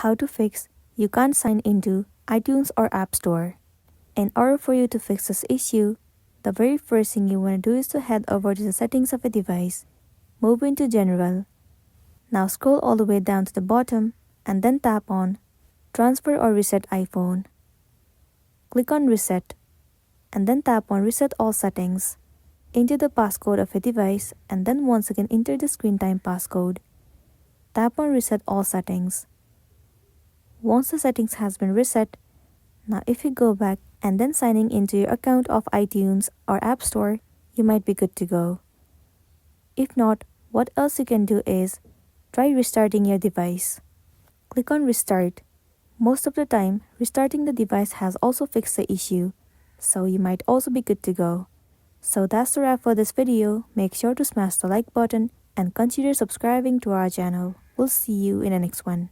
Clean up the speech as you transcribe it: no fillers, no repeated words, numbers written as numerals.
how to fix you can't sign into iTunes or App Store. In order for you to fix this issue, the very first thing you want to do is to head over to the settings of a device, move into General. Now scroll all the way down to the bottom and then tap on Transfer or Reset iPhone. Click on Reset and then tap on Reset All Settings. Enter the passcode of a device and then once again enter the screen time passcode. Tap on Reset All Settings. Once the settings has been reset, now if you go back and then signing into your account of iTunes or App Store, you might be good to go. If not, what else you can do is try restarting your device. Click on Restart. Most of the time, restarting the device has also fixed the issue, so you might also be good to go. So that's the wrap for this video. Make sure to smash the like button and consider subscribing to our channel. We'll see you in the next one.